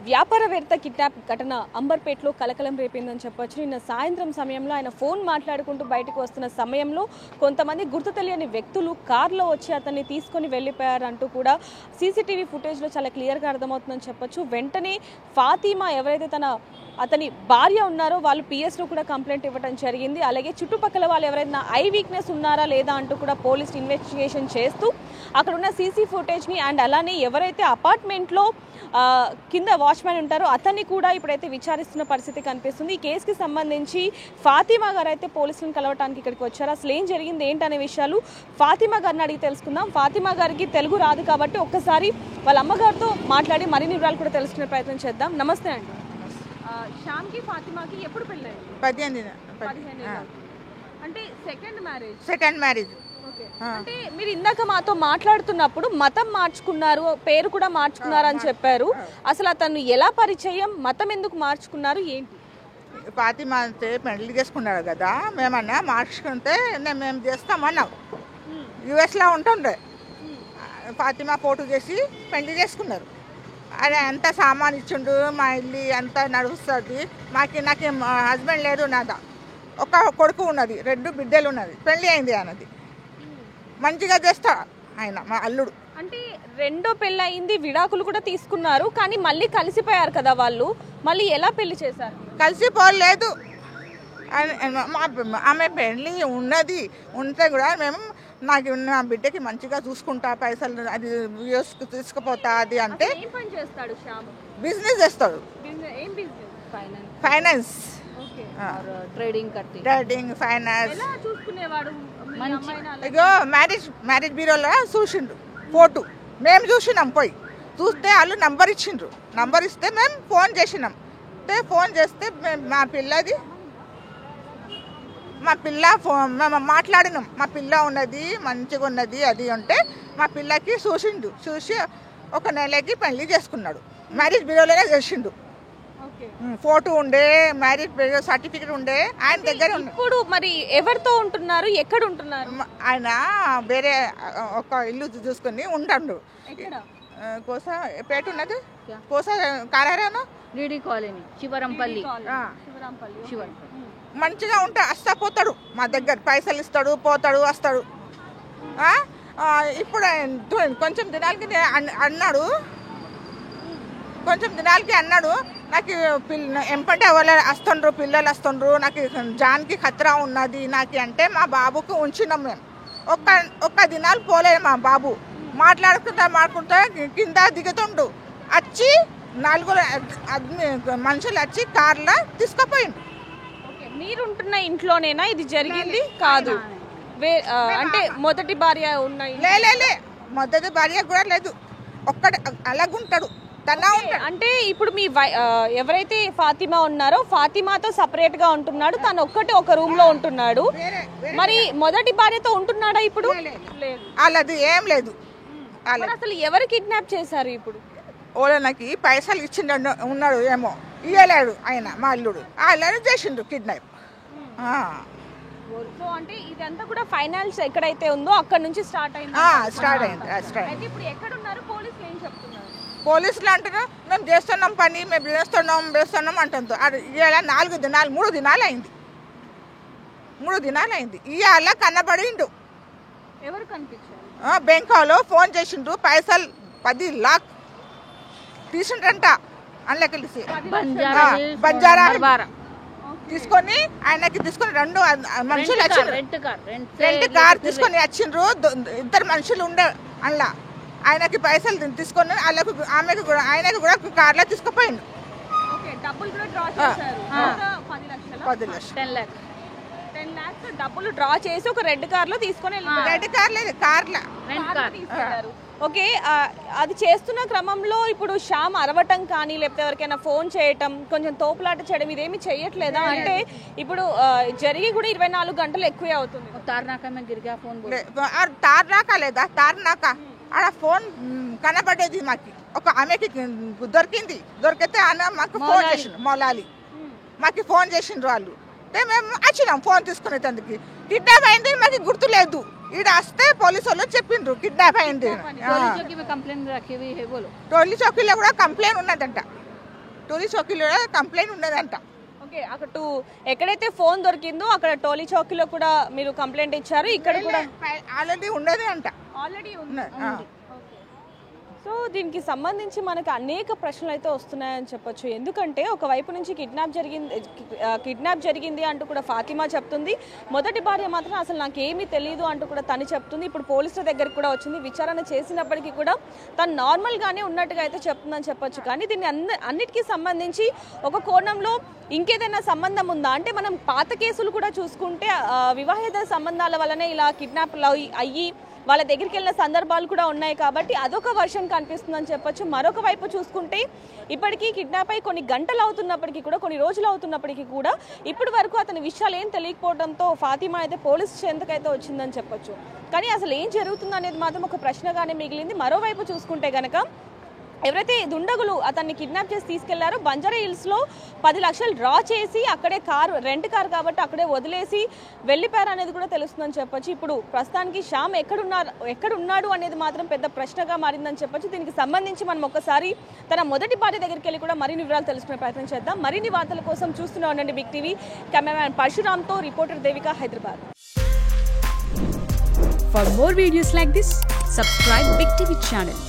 వ్యాపారవేత్త కిడ్నాప్ ఘటన అంబర్పేటలో కలకలం రేపిందని చెప్పొచ్చు. నిన్న సాయంత్రం సమయంలో ఆయన ఫోన్ మాట్లాడుకుంటూ బయటకు వస్తున్న సమయంలో కొంతమంది గుర్తు తెలియని వ్యక్తులు కార్లో వచ్చి అతన్ని తీసుకొని వెళ్ళిపోయారంటూ కూడా సీసీటీవీ ఫుటేజ్లో చాలా క్లియర్గా అర్థమవుతుందని చెప్పొచ్చు. వెంటనే ఫాతిమా ఎవరైతే అతని భార్య ఉన్నారో వాళ్ళు పిఎస్లో కూడా కంప్లైంట్ ఇవ్వడం జరిగింది. అలాగే చుట్టుపక్కల వాళ్ళు ఎవరైనా ఐ వీక్నెస్ ఉన్నారా లేదా అంటూ కూడా పోలీసులు ఇన్వెస్టిగేషన్ చేస్తూ అక్కడ ఉన్న సీసీ ఫుటేజ్ని అండ్ అలానే ఎవరైతే అపార్ట్మెంట్లో కింద వాచ్మెన్ ఉంటారో అతన్ని కూడా ఇప్పుడైతే విచారిస్తున్న పరిస్థితి కనిపిస్తుంది. ఈ కేసుకి సంబంధించి ఫాతిమా గారు అయితే పోలీసులను కలవటానికి ఇక్కడికి వచ్చారు. అసలు ఏం జరిగింది ఏంటనే విషయాలు ఫాతిమా గారిని అడిగి తెలుసుకుందాం. ఫాతిమా గారికి తెలుగు రాదు కాబట్టి ఒక్కసారి వాళ్ళ అమ్మగారితో మాట్లాడి మరిన్ని వివరాలు కూడా తెలుసుకునే ప్రయత్నం చేద్దాం. నమస్తే అండి. శ్యామ్కి ఫాతిమాకి ఎప్పుడు పెళ్ళైంది? 15 అంటే సెకండ్ మ్యారేజ్. అంటే మీరు ఇందాక మాతో మాట్లాడుతున్నప్పుడు మతం మార్చుకున్నారు, పేరు కూడా మార్చుకున్నారు అని చెప్పారు. అసలు అతను ఎలా పరిచయం, మతం ఎందుకు మార్చుకున్నారు, ఏంటి? ఫాతిమా అంటే పెళ్లి చేసుకున్నాడు కదా, మేమన్నా మార్చుకుంటే మేము చేస్తామన్నాం. యుఎస్లో ఉంటుండే ఫాతిమా పోటు చేసి పెళ్లి చేసుకున్నారు. అదే అంత సామాన్ ఇచ్చిండు, మా ఇల్లు అంతా నడుస్తుంది. నాకు హస్బెండ్ లేదు, నాదా ఒక కొడుకు ఉన్నది, 2 బిడ్డలు ఉన్నది, పెళ్లి అయింది అన్నది. మంచిగా చేస్తా ఆయన మా అల్లుడు. అంటే రెండో పెళ్ళి అయింది, విడాకులు కూడా తీసుకున్నారు, కానీ మళ్ళీ కలిసిపోయారు కదా వాళ్ళు. మళ్ళీ ఎలా పెళ్లి చేశారు? కలిసిపోలేదు. ఆమె పెళ్ళి ఉన్నది, ఉంటే కూడా మేము నాకు నా బిడ్డకి మంచిగా చూసుకుంటా, పైసలు అది తీసుకుపోతా. అది అంటే బిజినెస్ చేస్తాడు, ఫైనాన్స్, ట్రేడింగ్, ఫైనాన్స్. ఇగో మ్యారేజ్ బ్యూరోలో చూసిండ్రు ఫోటో, మేము చూసినాం. పోయి చూస్తే వాళ్ళు నంబర్ ఇచ్చిండ్రు. నంబర్ ఇస్తే మేము ఫోన్ చేసినాం. ఫోన్ చేస్తే మా పిల్ల మాట్లాడినాం. మా పిల్ల ఉన్నది, మంచిగా ఉన్నది అది అంటే మా పిల్లకి చూసి 1 నెలకి పెళ్లి చేసుకున్నాడు. మ్యారేజ్ బ్యూరోలోనే చేసిండు. ఫోటో ఉండే, మ్యారేజ్ బ్యూరో సర్టిఫికేట్ ఉండే ఆయన దగ్గర. ఇప్పుడు మరి ఎవరితో ఉంటున్నారు, ఎక్కడ ఉంటున్నారు? ఆయన వేరే ఒక ఇల్లు చూసుకొని ఉంటాడు. కోసా పేట ఉన్నది, కోసా కారాను డీడీ కాలనీ, శివరంపల్లి. మంచిగా ఉంటే వస్తా పోతాడు, మా దగ్గర పైసలు ఇస్తాడు, పోతాడు, వస్తాడు. ఇప్పుడు కొంచెం దినాలకి అన్నాడు నాకు ఎంపంటే ఎవరు వస్తుండ్రు, పిల్లలు వస్తుండ్రు, నాకు జాన్కి ఖతరా ఉన్నది నాకు అంటే మా బాబుకి ఉంచినాం మేము. ఒక్క దినాలు పోలేదు మా బాబు. మాట్లాడుకుంటా కింద దిగుతుండు. వచ్చి 4 మనుషులు వచ్చి కార్లో తీసుకుపోయిండు. మీరుంటున్న ఇంట్లోనేనా ఇది జరిగింది? కాదు, అంటే మొదటి భార్య ఉన్నాయి? లే మొదటి భార్య కూడా లేదు, ఒక్కడే అలాగుంటాడు. అంటే ఇప్పుడు మీ ఎవరైతే ఫాతిమా ఉన్నారో ఫాతిమాతో సపరేట్ గా ఉంటున్నాడు, తను ఒక్కటే ఒక రూమ్ లో ఉంటున్నాడు. మరి మొదటి భార్యతో ఉంటున్నాడా ఇప్పుడు? అలాది ఏం లేదు. అసలు ఎవరు కిడ్నాప్ చేశారు? ఇప్పుడు ఓళ్ళకి పైసలు ఇచ్చిండు ఉన్నాడు, ఏమో ఇయ్యలేడు ఆయన మా అల్లుడు. అల్లుడు చేసిండు కిడ్నాప్. సో అంటే ఇదంతా కూడా ఫైనాన్స్ ఎక్కడైతే ఉందో అక్కడ నుంచి స్టార్ట్ అయింది. ఇప్పుడు ఎక్కడ ఉన్నారు? పోలీసులు ఏం చెప్తున్నారు? పోలీసులు అంటున్నారు మేము చేస్తున్నాం పని, మేము వేస్తున్నాం అంటుంది. ఇవాళ 4 దినాలు 3 దినాలు అయింది. 3 దినాలు అయింది. ఇవాళ కనబడిండు. ఎవరు కనిపించారు? బ్యాంకులో ఫోన్ చేసిండ్రు, పైసలు 10 లక్షలు తీసిండ్రంట. అందులో కలిసి బంజారా తీసుకొని ఆయనకి 2 మనుషులు వచ్చిండ్రు. రెంట్ కార్ తీసుకొని వచ్చిండ్రు. 2 మనుషులు ఉండే అందులో. ఆయనకి పైసలు తీసుకొని ఆయనకి కూడా కార్లో తీసుకుపోయిండు. 10 లక్షలు డబ్బులు డ్రా చేసి ఒక రెడ్ కార్ లో తీసుకొని రెడ్ కార్ లేదు, కార్లో. ఓకే, అది చేస్తున్న క్రమంలో ఇప్పుడు శ్యామ్ అరవటం కానీ లేకపోతే ఎవరికైనా ఫోన్ చేయటం, కొంచెం తోపులాట చేయడం ఇదేమి చెయ్యట్లేదా? అంటే ఇప్పుడు జరిగి కూడా 24 గంటలు ఎక్కువే అవుతుంది. తార్నాక లేదా, తార్నాక ఆడ ఫోన్ కనబడేది మాకు. ఒక ఆమెకి దొరికితే ఆయన మాకు ఫోన్ చేసిండు, మౌలాలి మాకు ఫోన్ చేసిండ్రు వాళ్ళు. మేము వచ్చినాం ఫోన్ తీసుకునేందుకు. కిడ్నాప్ అయింది మాకు గుర్తు లేదు. ఈడ వస్తే పోలీసు వాళ్ళు చెప్పిండ్రు కిడ్నాప్ అయింది. టోలీ చౌకీలో కూడా కంప్లైంట్ ఉన్నదంట. టోలీ చౌకీలో కంప్లైంట్ ఉన్నదంట. ఓకే, అక్కడ ఎక్కడైతే ఫోన్ దొరికిందో అక్కడ టోలీ చౌకీలో కూడా మీరు కంప్లైంట్ ఇచ్చారు. ఇక్కడ కూడా ఆల్రెడీ ఉన్నదే అంట. ఆల్రెడీ ఉంది. సో దీనికి సంబంధించి మనకు అనేక ప్రశ్నలు అయితే వస్తున్నాయని చెప్పొచ్చు. ఎందుకంటే ఒకవైపు నుంచి కిడ్నాప్ జరిగింది అంటూ కూడా ఫాతిమా చెప్తుంది. మొదటి భార్య మాత్రం అసలు నాకేమీ తెలియదు అంటూ కూడా తను చెప్తుంది. ఇప్పుడు పోలీసుల దగ్గరికి కూడా వచ్చింది. విచారణ చేసినప్పటికీ కూడా తను నార్మల్గానే ఉన్నట్టుగా అయితే చెప్తుందని చెప్పొచ్చు. కానీ దీన్ని అన్నిటికీ సంబంధించి ఒక కోణంలో ఇంకేదైనా సంబంధం ఉందా అంటే మనం పాత కేసులు కూడా చూసుకుంటే వివాహేతర సంబంధాల వల్లనే ఇలా కిడ్నాప్లు అయ్యి వాళ్ళ దగ్గరికి వెళ్ళిన సందర్భాలు కూడా ఉన్నాయి. కాబట్టి అదొక వర్షన్ కనిపిస్తుందని చెప్పొచ్చు. మరొక వైపు చూసుకుంటే ఇప్పటికీ కిడ్నాప్ అయి కొన్ని గంటలు అవుతున్నప్పటికీ కూడా, కొన్ని రోజులు అవుతున్నప్పటికీ కూడా ఇప్పటి వరకు అతని విషయాలు ఏం తెలియకపోవడంతో ఫాతిమా అయితే పోలీసు చెంతకైతే వచ్చిందని చెప్పొచ్చు. కానీ అసలు ఏం జరుగుతుంది అనేది మాత్రం ఒక ప్రశ్నగానే మిగిలింది. మరోవైపు చూసుకుంటే గనక ఎవరైతే దుండగులు అతన్ని కిడ్నాప్ చేసి తీసుకెళ్లారో బంజారా హిల్స్లో 10 లక్షలు డ్రా చేసి అక్కడే రెంట్ కారు కాబట్టి అక్కడే వదిలేసి వెళ్ళిపోయారు అనేది కూడా తెలుస్తుందని చెప్పొచ్చు. ఇప్పుడు ప్రస్తుతానికి శ్యామ్ ఎక్కడున్నాడు అనేది మాత్రం పెద్ద ప్రశ్నగా మారిందని చెప్పొచ్చు. దీనికి సంబంధించి మనం ఒక్కసారి తన మొదటి భార్య దగ్గరికి వెళ్ళి కూడా మరిన్ని వివరాలు తెలుసుకునే ప్రయత్నం చేద్దాం. మరిన్ని వార్తల కోసం చూస్తూనే ఉండండి బిగ్ టీవీ. కెమెరామ్యాన్ పరశురామ్తో reporter Devika, Hyderabad. For more videos like this, subscribe Big TV channel.